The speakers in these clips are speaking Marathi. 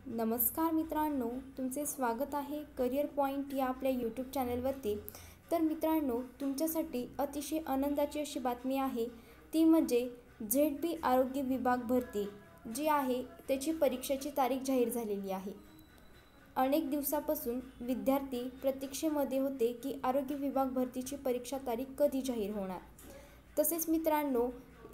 नमस्कार मित्रांनो, तुमचे स्वागत आहे करिअर पॉईंट या आपल्या यूट्यूब चॅनलवरती। तर मित्रांनो, तुमच्यासाठी अतिशय आनंदाची अशी बातमी आहे, ती म्हणजे ZB आरोग्य विभाग भरती जी आहे त्याची परीक्षेची तारीख जाहीर झालेली आहे। अनेक दिवसापासून विद्यार्थी प्रतीक्षेमध्ये होते की आरोग्य विभाग भरतीची परीक्षा तारीख कधी जाहीर होणार। तसेच मित्रांनो,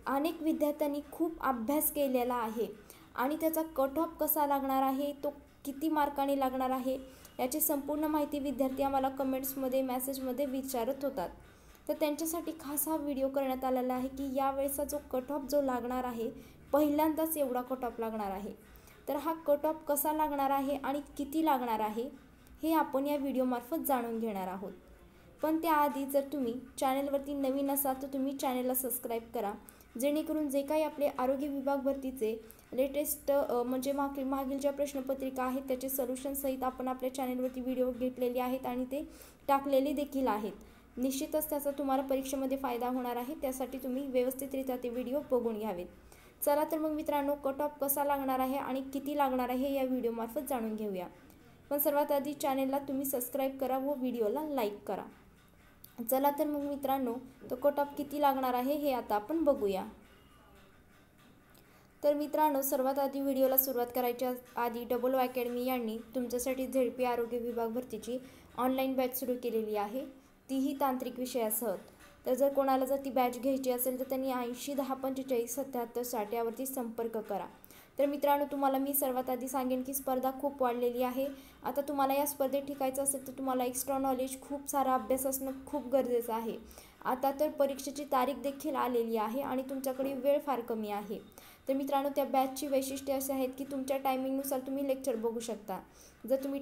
अनेक विद्यार्थ्यांनी खूप अभ्यास केलेला आहे आणि त्याचा कट ऑफ कसा लागणार आहे, तो किती मार्काने लागणार आहे, याची संपूर्ण माहिती विद्यार्थी आम्हाला कमेंट्समध्ये मेसेजमध्ये विचारत होतात। तर त्यांच्यासाठी खास हा व्हिडिओ करण्यात आलेला आहे की यावेळेचा जो कट ऑफ जो लागणार आहे, पहिल्यांदाच एवढा कट ऑफ लागणार आहे। तर हा कट ऑफ कसा लागणार आहे आणि किती लागणार आहे हे आपण या व्हिडिओमार्फत जाणून घेणार आहोत। पण त्याआधी जर तुम्ही चॅनलवरती नवीन असाल तर तुम्ही चॅनलला सबस्क्राईब करा, जेणेकरून जे काही आपले आरोग्य विभाग भरतीचे लेटेस्ट म्हणजे मागील ज्या प्रश्नपत्रिका आहेत त्याचे सोल्युशन सहित आपण आपल्या चॅनलवरती व्हिडिओ घेतलेले आहेत आणि ते टाकलेले देखील आहेत। निश्चितच त्याचा तुम्हाला परीक्षेमध्ये फायदा होणार आहे, त्यासाठी तुम्ही व्यवस्थितरित्या ते व्हिडिओ बघून घ्यावेत। चला तर मग मित्रांनो, कट ऑफ कसा लागणार आहे आणि किती लागणार आहे या व्हिडिओमार्फत जाणून घेऊया। पण सर्वात आधी चॅनलला तुम्ही सबस्क्राईब करा व व्हिडिओला लाईक करा। चला तर मग मित्रांनो, तो कट ऑफ किती लागणार आहे हे आता आपण बघूया। तर मित्रांनो, सर्वात आधी व्हिडिओला सुरुवात करायच्या आधी डबल अकॅडमी यांनी तुमच्यासाठी ZP आरोग्य विभाग भरतीची ऑनलाईन बॅच सुरू केलेली आहे, तीही तांत्रिक विषयासह। तर जर कोणाला ती बॅच घ्यायची असेल तर त्यांनी 80 10 45 77 60 यावरती संपर्क करा। तर मित्रांनो, तुम्हाला मी सर्वात आधी सांगेन की स्पर्धा खूप वाढलेली आहे। आता तुम्हाला या स्पर्धेत टिकायचं असेल तर तुम्हाला एक्स्ट्रा नॉलेज, खूप सारा अभ्यास असणं खूप गरजेचं आहे। आता तर परीक्षेची तारीख देखील आलेली आहे आणि तुमच्याकडे वेळ फार कमी आहे। तर मित्रांनो, त्या बॅचची वैशिष्ट्ये असे आहेत की तुमच्या टायमिंगनुसार तुम्ही लेक्चर बघू शकता। जर तुम्ही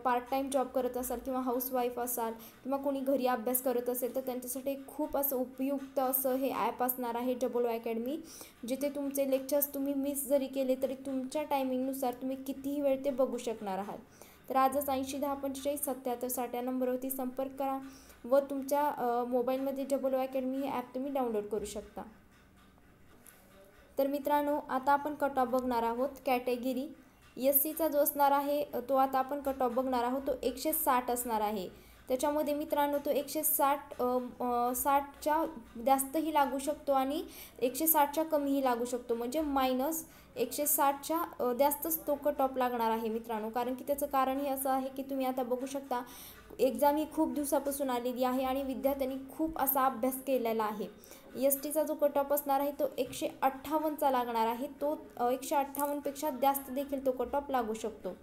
पार्ट टाईम जॉब करत असाल किंवा हाऊसवाईफ असाल किंवा कोणी घरी अभ्यास करत असेल तर त्यांच्यासाठी खूप असं उपयुक्त असं हे ॲप असणार आहे डबल अकॅडमी, जिथे तुमचे लेक्चर्स तुम्ही मिस जरी केले तरी तुमच्या टायमिंगनुसार तुम्ही कितीही वेळ ते बघू शकणार आहात। तर आजच 80 10 45 77 60 या नंबरवरती संपर्क करा व तुमच्या मोबाईलमध्ये डबल अकॅडमी हे ॲप तुम्ही डाउनलोड करू शकता। तर मित्रांनो, आता आपण कट ऑफ बघणार आहोत। कॅटेगरी SCचा जो असणार आहे तो आता आपण कट ऑफ बघणार आहोत, तो 160 असणार आहे। त्याच्यामध्ये मित्रांनो तो 160च्या जास्तही लागू शकतो आणि 160च्या कमीही लागू शकतो, म्हणजे -160च्या जास्तच तो कट ऑफ लागणार आहे मित्रांनो। कारण की त्याचं कारण हे असं आहे की तुम्ही आता बघू शकता, एक्झाम ही खूप दिवसापासून आलेली आहे आणि विद्यार्थ्यांनी खूप असा अभ्यास केलेला आहे। STचा जो कट ऑफ असणार आहे तो 158चा लागणार आहे, तो 158पेक्षा जास्त देखील तो कट ऑफ लागू शकतो।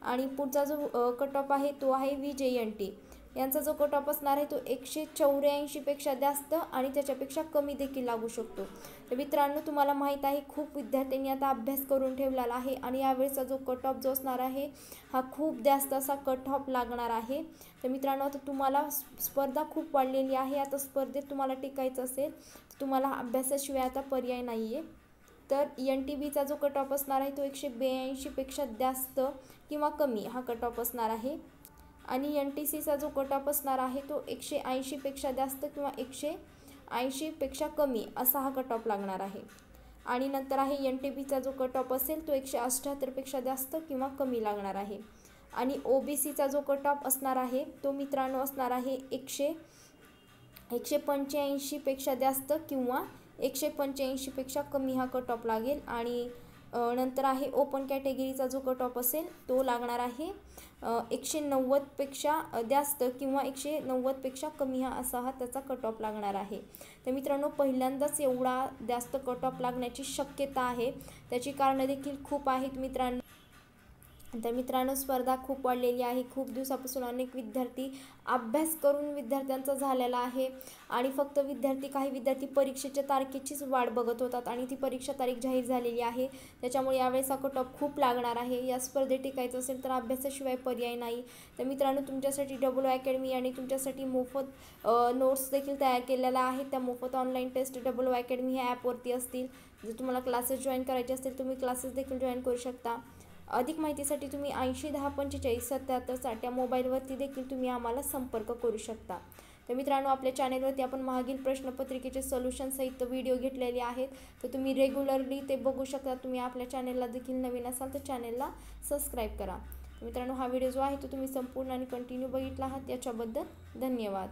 आणि पुढचा जो कट ऑफ आहे तो आहे VJNT, यांचा जो कट ऑफ असणार आहे तो 184पेक्षा जास्त आणि त्याच्यापेक्षा कमी देखील लागू शकतो। तर मित्रांनो, तुम्हाला माहीत आहे खूप विद्यार्थ्यांनी आता अभ्यास करून ठेवलेला आहे आणि यावेळेचा जो कट ऑफ जो असणार आहे हा खूप जास्त असा कट ऑफ लागणार आहे। तर मित्रांनो, आता तुम्हाला स्पर्धा खूप वाढलेली आहे, आता स्पर्धेत तुम्हाला टिकायचं असेल तर तुम्हाला अभ्यासाशिवाय आता पर्याय नाही आहे। तर NTBचा जो कट ऑफ असणार आहे तो 182पेक्षा जास्त किंवा कमी हा कट ऑफ असणार आहे आणि NTCचा जो कट ऑफ असणार आहे तो 180पेक्षा जास्त किंवा 180पेक्षा कमी असा हा कट ऑफ लागणार आहे। आणि नंतर आहे NTBचा जो कट ऑफ असेल तो 178पेक्षा जास्त किंवा कमी लागणार आहे। आणि OBCचा जो कट ऑफ असणार आहे तो मित्रांनो असणार आहे 185पेक्षा जास्त किंवा 185पेक्षा कमी हा कट ऑफ लागेल। आणि नंतर आहे ओपन कॅटेगरीचा जो कट ऑफ असेल तो लागणार आहे 190पेक्षा जास्त किंवा 190पेक्षा कमी हा त्याचा कट ऑफ लागणार आहे। तर मित्रांनो, पहिल्यांदाच एवढा जास्त कट ऑफ लागण्याची शक्यता आहे, त्याची कारणं देखील खूप आहेत मित्रांनो। तर मित्रांनो, स्पर्धा खूप वाढलेली आहे, खूप दिवसापासून अनेक विद्यार्थी अभ्यास करून विद्यार्थ्यांचा झालेला आहे आणि फक्त काही विद्यार्थी परीक्षेच्या तारखेचीच वाट बघत होतात आणि ती परीक्षा तारीख जाहीर झालेली आहे, त्याच्यामुळे यावेळेचा कट ऑफ खूप लागणार आहे। या स्पर्धेत टिकायचं असेल तर अभ्यासाशिवाय पर्याय नाही। तर मित्रांनो, तुमच्यासाठी डबल अकॅडमी आणि तुमच्यासाठी मोफत नोट्स देखील तयार केलेला आहे। त्या मोफत ऑनलाईन टेस्ट डबल अकॅडमी ह्या ॲपवरती असतील। जर तुम्हाला क्लासेस जॉईन करायचे असतील तुम्ही क्लासेस देखील जॉईन करू शकता। अधिक माहितीसाठी तुम्ही 80 10 45 77 60 या मोबाईलवरती देखील तुम्ही आम्हाला संपर्क करू शकता। तर मित्रांनो, आपल्या चॅनेलवरती आपण मागील प्रश्नपत्रिकेचे सोल्युशन सहित व्हिडिओ घेतलेले आहेत, तर तुम्ही रेग्युलरली ते बघू शकता. तुम्ही आपल्या चॅनेलला देखील नवीन असाल तर चॅनेलला सबस्क्राईब करा. मित्रांनो, हा व्हिडिओ जो आहे तो तुम्ही संपूर्ण आणि कंटिन्यू बघितला आहात याच्याबद्दल धन्यवाद.